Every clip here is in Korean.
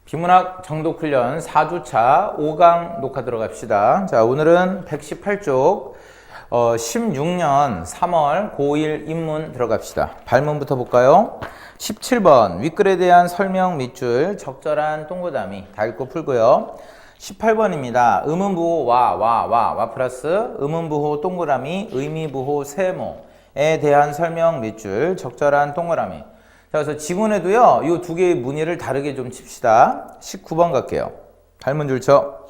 비문학 정독 훈련 4주차 5강 녹화 들어갑시다. 자, 오늘은 118쪽 16년 3월 고1 인문 들어갑시다. 발문부터 볼까요? 17번 윗글에 대한 설명 밑줄 적절한 동그라미 다 읽고 풀고요. 18번입니다. 의문부호 와 플러스 의문부호 동그라미 의미부호 세모에 대한 설명 밑줄 적절한 동그라미. 자, 그래서 지문에도요, 이 두 개의 무늬를 다르게 좀 칩시다. 19번 갈게요. 발문줄 쳐.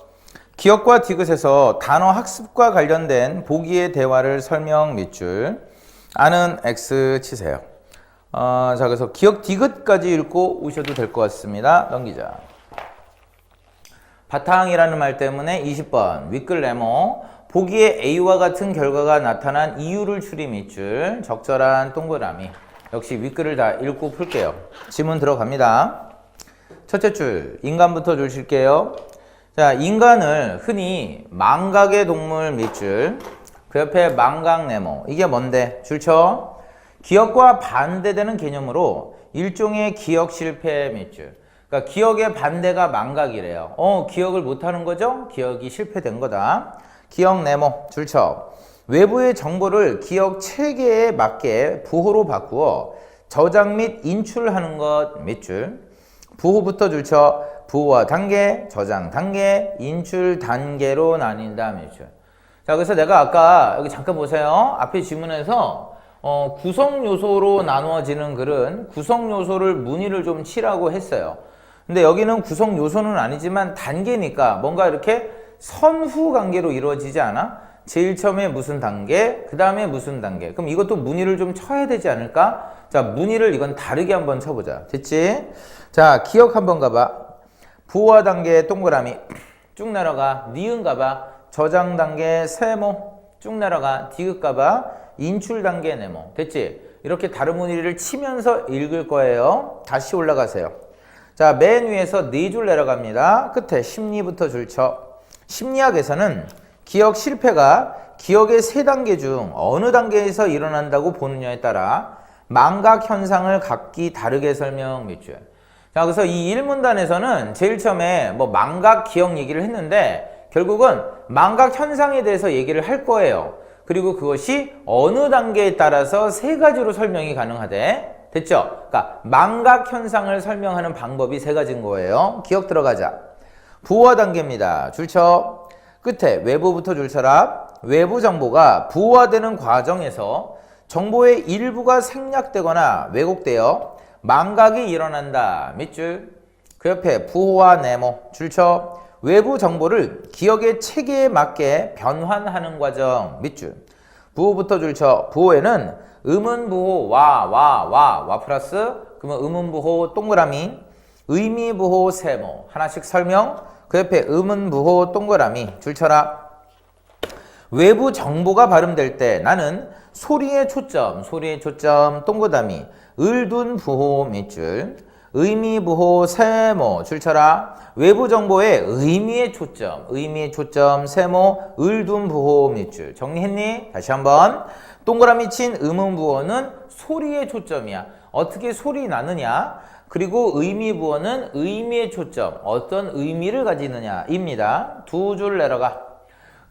기억과 디귿에서 단어 학습과 관련된 보기의 대화를 설명 밑줄. 아는 X 치세요. 자, 그래서 기억 디귿까지 읽고 오셔도 될 것 같습니다. 넘기자. 바탕이라는 말 때문에 20번 윗글 네모. 보기에 A와 같은 결과가 나타난 이유를 추리 밑줄. 적절한 동그라미. 역시 윗글을 다 읽고 풀게요. 지문 들어갑니다. 첫째 줄, 인간부터 줄 칠게요. 자, 인간을 흔히 망각의 동물 밑줄, 그 옆에 망각 네모. 이게 뭔데? 줄 쳐. 기억과 반대되는 개념으로 일종의 기억 실패 밑줄. 그러니까 기억의 반대가 망각이래요. 기억을 못하는 거죠? 기억이 실패된 거다. 기억 네모, 줄 쳐. 외부의 정보를 기억 체계에 맞게 부호로 바꾸어 저장 및 인출하는 것 밑줄. 부호부터 줄쳐. 부호와 단계, 저장 단계, 인출 단계로 나뉜다 밑줄. 자, 그래서 내가 아까 여기 잠깐 보세요. 앞에 지문에서 구성 요소로 나누어지는 글은 구성 요소를 무늬를 좀 치라고 했어요. 근데 여기는 구성 요소는 아니지만 단계니까 뭔가 이렇게 선후 관계로 이루어지지 않아? 제일 처음에 무슨 단계, 그 다음에 무슨 단계. 그럼 이것도 무늬를 좀 쳐야 되지 않을까? 자, 무늬를 이건 다르게 한번 쳐보자. 됐지? 자, 기억 한번 가봐. 부호화 단계 동그라미 쭉 내려가. 니은 가봐. 저장 단계 세모 쭉 내려가. 디귿 가봐. 인출 단계 네모. 됐지? 이렇게 다른 무늬를 치면서 읽을 거예요. 다시 올라가세요. 자, 맨 위에서 네 줄 내려갑니다. 끝에 심리부터 줄 쳐. 심리학에서는 기억 실패가 기억의 세 단계 중 어느 단계에서 일어난다고 보느냐에 따라 망각 현상을 각기 다르게 설명 밑줄. 자, 그래서 이 1문단에서는 제일 처음에 망각 기억 얘기를 했는데 결국은 망각 현상에 대해서 얘기를 할 거예요. 그리고 그것이 어느 단계에 따라서 세 가지로 설명이 가능하대. 됐죠? 그러니까 망각 현상을 설명하는 방법이 세 가지인 거예요. 기억 들어가자. 부호화 단계입니다. 줄 쳐. 끝에 외부부터 줄 쳐라. 외부 정보가 부호화되는 과정에서 정보의 일부가 생략되거나 왜곡되어 망각이 일어난다. 밑줄. 그 옆에 부호화 네모. 줄 쳐. 외부 정보를 기억의 체계에 맞게 변환하는 과정. 밑줄. 부호부터 줄 쳐. 부호에는 의문부호 와 플러스 그러면 의문부호 동그라미 의미부호 세모 하나씩 설명. 그 옆에 의문부호 동그라미 줄 쳐라. 외부 정보가 발음될 때 나는 소리의 초점 동그라미 을둔 부호 밑줄 의미부호 세모 줄 쳐라. 외부 정보의 의미의 초점 세모 을둔 부호 밑줄. 정리했니? 다시 한번. 동그라미 친 의문부호는 소리의 초점이야. 어떻게 소리 나느냐? 그리고 의미부호는 의미의 초점, 어떤 의미를 가지느냐 입니다. 두 줄 내려가.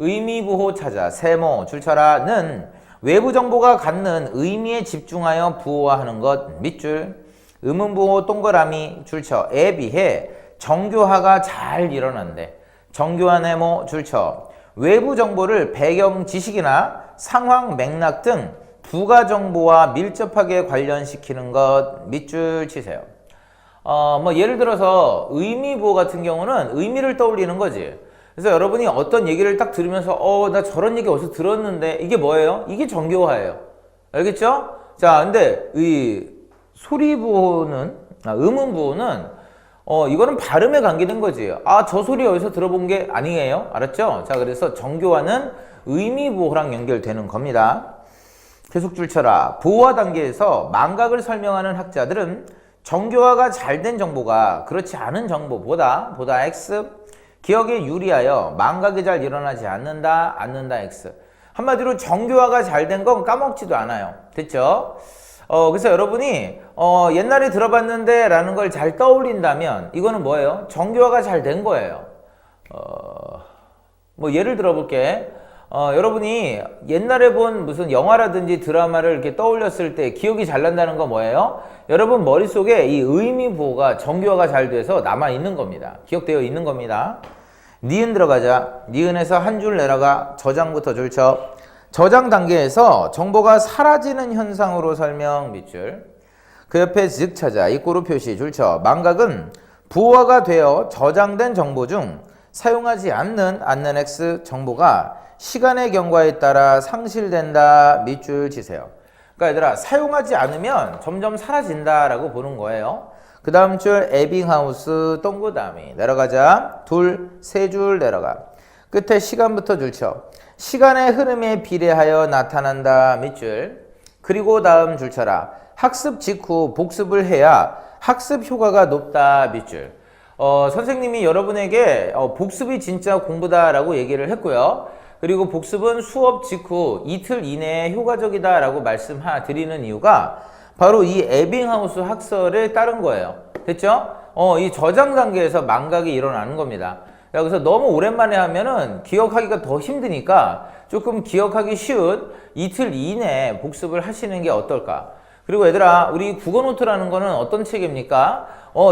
의미부호 찾아, 세모, 줄 쳐라는 외부 정보가 갖는 의미에 집중하여 부호화하는 것 밑줄. 의문부호 동그라미, 줄 쳐. 에 비해 정교화가 잘 일어난대. 정교화 네모, 줄 쳐. 외부 정보를 배경 지식이나 상황 맥락 등 부가 정보와 밀접하게 관련시키는 것 밑줄 치세요. 예를 들어서 의미부호 같은 경우는 의미를 떠올리는 거지. 그래서 여러분이 어떤 얘기를 딱 들으면서 나 저런 얘기 어디서 들었는데 이게 뭐예요? 이게 정교화예요. 알겠죠? 자, 근데 이 소리부호는 의문부호는 이거는 발음에 관계된 거지. 저 소리 어디서 들어본 게 아니에요. 알았죠? 자, 그래서 정교화는 의미부호랑 연결되는 겁니다. 계속 줄 쳐라. 부호화 단계에서 망각을 설명하는 학자들은 정교화가 잘 된 정보가 그렇지 않은 정보보다 X 기억에 유리하여 망각이 잘 일어나지 않는다 X. 한마디로 정교화가 잘 된 건 까먹지도 않아요. 됐죠? 그래서 여러분이 옛날에 들어봤는데 라는 걸 잘 떠올린다면 이거는 뭐예요? 정교화가 잘 된 거예요. 뭐 예를 들어볼게. 여러분이 옛날에 본 무슨 영화라든지 드라마를 이렇게 떠올렸을 때 기억이 잘 난다는 건 뭐예요? 여러분 머릿속에 이 의미 부호가 정교화가 잘 돼서 남아 있는 겁니다. 기억되어 있는 겁니다. 니은 들어가자. 니은에서 한 줄 내려가. 저장부터 줄 쳐. 저장 단계에서 정보가 사라지는 현상으로 설명 밑줄. 그 옆에 즉 찾아. 이꼬르 표시 줄 쳐. 망각은 부호화가 되어 저장된 정보 중 사용하지 않는 X 정보가 시간의 경과에 따라 상실된다. 밑줄 치세요. 그러니까 얘들아 사용하지 않으면 점점 사라진다라고 보는 거예요. 그 다음 줄 에빙하우스 동그라미 내려가자. 둘, 세 줄 내려가. 끝에 시간부터 줄 쳐. 시간의 흐름에 비례하여 나타난다. 밑줄. 그리고 다음 줄 쳐라. 학습 직후 복습을 해야 학습 효과가 높다. 밑줄. 선생님이 여러분에게 복습이 진짜 공부다라고 얘기를 했고요. 그리고 복습은 수업 직후 이틀 이내에 효과적이다라고 말씀드리는 이유가 바로 이 에빙하우스 학설에 따른 거예요. 됐죠? 이 저장 단계에서 망각이 일어나는 겁니다. 그래서 너무 오랜만에 하면은 기억하기가 더 힘드니까 조금 기억하기 쉬운 이틀 이내에 복습을 하시는 게 어떨까? 그리고 얘들아, 우리 국어노트라는 거는 어떤 책입니까?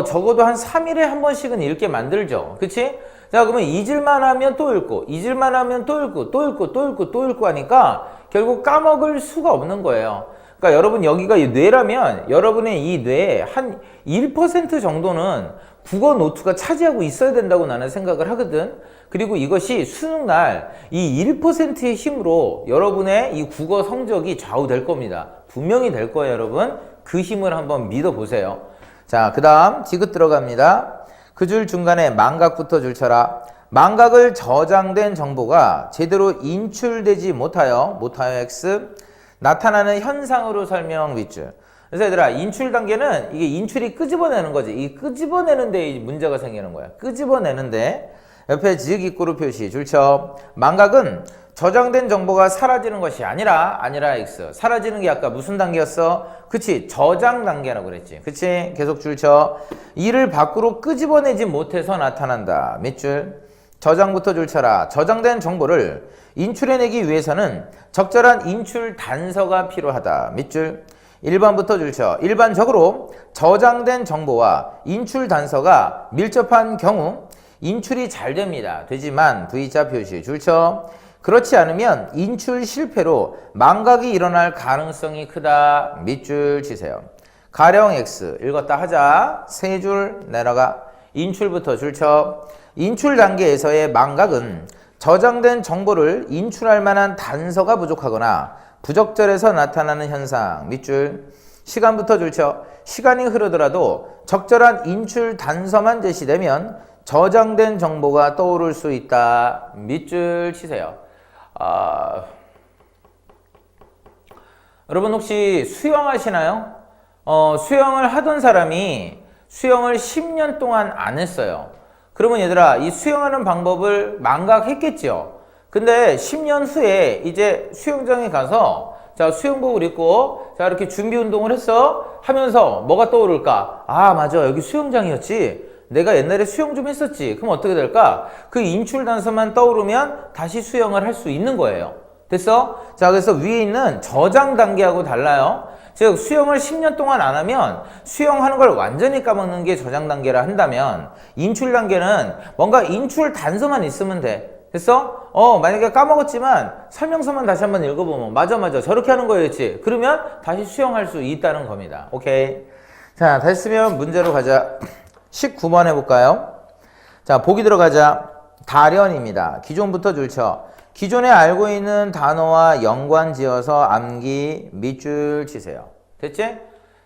적어도 한 3일에 한 번씩은 읽게 만들죠. 그치? 자, 그러면 잊을만 하면 또 읽고, 잊을만 하면 또 읽고, 또 읽고, 또 읽고, 또 읽고 하니까 결국 까먹을 수가 없는 거예요. 그러니까 여러분 여기가 뇌라면 여러분의 이 뇌에 한 1% 정도는 국어 노트가 차지하고 있어야 된다고 나는 생각을 하거든. 그리고 이것이 수능날 이 1%의 힘으로 여러분의 이 국어 성적이 좌우될 겁니다. 분명히 될 거예요, 여러분. 그 힘을 한번 믿어보세요. 자, 그 다음 디귿 들어갑니다. 그 줄 중간에 망각부터 줄 쳐라. 망각을 저장된 정보가 제대로 인출되지 못하여 X 나타나는 현상으로 설명 밑줄. 그래서 얘들아 인출 단계는 이게 인출이 끄집어내는 거지. 이 끄집어내는 데 문제가 생기는 거야. 끄집어내는데 옆에 즉 이꼬르 표시 줄 쳐. 망각은 저장된 정보가 사라지는 것이 아니라 X. 사라지는 게 아까 무슨 단계였어? 그치, 저장 단계라고 그랬지. 그치, 계속 줄 쳐. 이를 밖으로 끄집어내지 못해서 나타난다. 밑줄. 저장부터 줄 쳐라. 저장된 정보를 인출해내기 위해서는 적절한 인출 단서가 필요하다. 밑줄. 1번부터 줄 쳐. 일반적으로 저장된 정보와 인출 단서가 밀접한 경우 인출이 잘 됩니다. 되지만 V자 표시 줄 쳐. 그렇지 않으면 인출 실패로 망각이 일어날 가능성이 크다. 밑줄 치세요. 가령 X 읽었다 하자. 세 줄 내려가. 인출부터 줄 쳐. 인출 단계에서의 망각은 저장된 정보를 인출할 만한 단서가 부족하거나 부적절해서 나타나는 현상. 밑줄. 시간부터 줄 쳐. 시간이 흐르더라도 적절한 인출 단서만 제시되면 저장된 정보가 떠오를 수 있다. 밑줄 치세요. 여러분 혹시 수영하시나요? 수영을 하던 사람이 수영을 10년 동안 안 했어요. 그러면 얘들아 이 수영하는 방법을 망각했겠죠. 근데 10년 후에 이제 수영장에 가서 자 수영복을 입고 자 이렇게 준비 운동을 했어 하면서 뭐가 떠오를까? 아 맞아 여기 수영장이었지. 내가 옛날에 수영 좀 했었지. 그럼 어떻게 될까? 그 인출 단서만 떠오르면 다시 수영을 할 수 있는 거예요. 됐어? 자 그래서 위에 있는 저장 단계하고 달라요. 즉 수영을 10년 동안 안 하면 수영하는 걸 완전히 까먹는 게 저장 단계라 한다면 인출 단계는 뭔가 인출 단서만 있으면 돼. 됐어? 만약에 까먹었지만 설명서만 다시 한번 읽어보면 맞아 저렇게 하는 거였지. 그러면 다시 수영할 수 있다는 겁니다. 오케이. 자 다시 쓰면 문제로 가자. 19번 해볼까요? 자 보기 들어가자. 다련입니다. 기존부터 줄쳐. 기존에 알고 있는 단어와 연관 지어서 암기 밑줄 치세요. 됐지?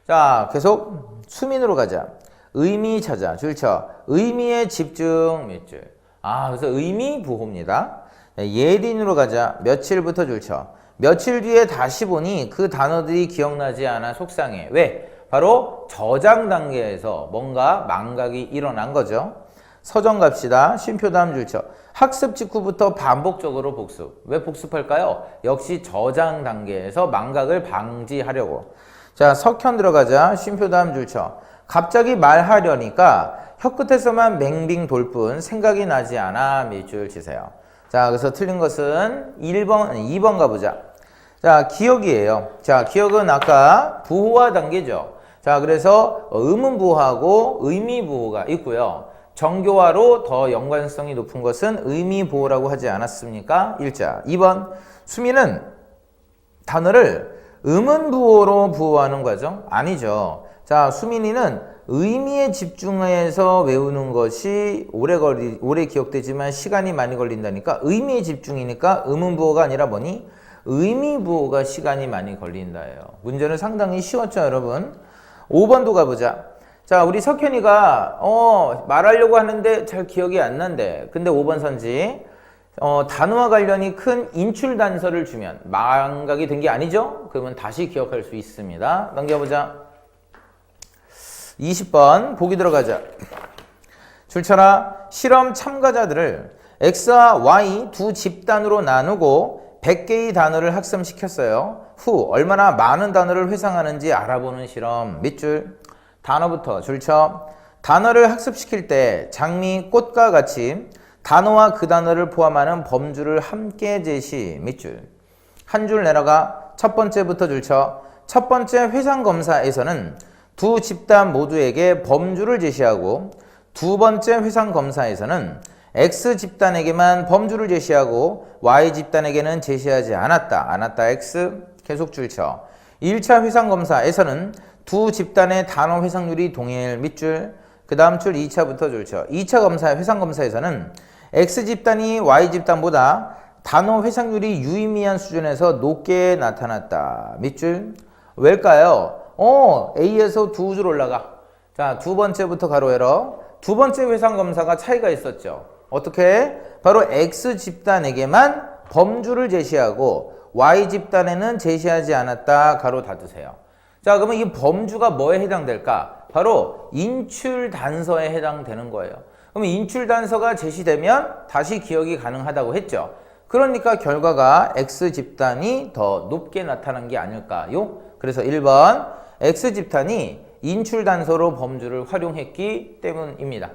자 계속 수민으로 가자. 의미 찾아 줄쳐. 의미에 집중 밑줄. 그래서 의미 부호입니다. 예린으로 가자. 며칠부터 줄쳐. 며칠 뒤에 다시 보니 그 단어들이 기억나지 않아 속상해. 왜? 바로 저장 단계에서 뭔가 망각이 일어난 거죠. 서정 갑시다. 쉼표 다음 줄쳐. 학습 직후부터 반복적으로 복습. 왜 복습할까요? 역시 저장 단계에서 망각을 방지하려고. 자, 석현 들어가자. 쉼표 다음 줄 쳐. 갑자기 말하려니까 혀끝에서만 맹빙 돌 뿐 생각이 나지 않아. 밑줄 치세요. 자, 그래서 틀린 것은 2번 가보자. 자, 기억이에요. 자, 기억은 아까 부호와 단계죠. 자, 그래서 의문부호하고 의미부호가 있고요. 정교화로 더 연관성이 높은 것은 의미부호라고 하지 않았습니까? 1자. 2번, 수미는 단어를 의문부호로 부호하는 과정? 아니죠. 자, 수민이는 의미에 집중해서 외우는 것이 오래 기억되지만 시간이 많이 걸린다니까 의미에 집중이니까 의문부호가 아니라 뭐니? 의미부호가 시간이 많이 걸린다예요. 문제는 상당히 쉬웠죠, 여러분? 5번도 가보자. 자, 우리 석현이가 말하려고 하는데 잘 기억이 안 난대. 근데 5번 선지 단어와 관련이 큰 인출 단서를 주면 망각이 된 게 아니죠? 그러면 다시 기억할 수 있습니다. 넘겨보자. 20번 보기 들어가자. 줄쳐라. 실험 참가자들을 X와 Y 두 집단으로 나누고 100개의 단어를 학습시켰어요. 후 얼마나 많은 단어를 회상하는지 알아보는 실험. 밑줄. 단어부터 줄쳐. 단어를 학습시킬 때 장미, 꽃과 같이 단어와 그 단어를 포함하는 범주를 함께 제시. 밑줄. 한 줄 내려가. 첫 번째부터 줄쳐. 첫 번째 회상검사에서는 두 집단 모두에게 범주를 제시하고 두 번째 회상검사에서는 X 집단에게만 범주를 제시하고 Y 집단에게는 제시하지 않았다 X. 계속 줄쳐. 1차 회상검사에서는 두 집단의 단어 회상률이 동일. 밑줄. 그 다음 줄 2차부터 줄쳐. 2차 회상검사에서는 X 집단이 Y 집단보다 단어 회상률이 유의미한 수준에서 높게 나타났다. 밑줄. 왜일까요? A에서 두 줄 올라가. 자, 두 번째부터 가로 열어. 두 번째 회상검사가 차이가 있었죠. 어떻게? 바로 X 집단에게만 범주를 제시하고 Y 집단에는 제시하지 않았다. 가로 닫으세요. 자, 그러면 이 범주가 뭐에 해당될까? 바로 인출 단서에 해당되는 거예요. 그러면 인출 단서가 제시되면 다시 기억이 가능하다고 했죠. 그러니까 결과가 X 집단이 더 높게 나타난 게 아닐까요? 그래서 1번 X 집단이 인출 단서로 범주를 활용했기 때문입니다.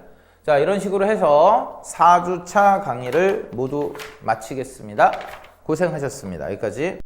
자, 이런 식으로 해서 4주차 강의를 모두 마치겠습니다. 고생하셨습니다. 여기까지.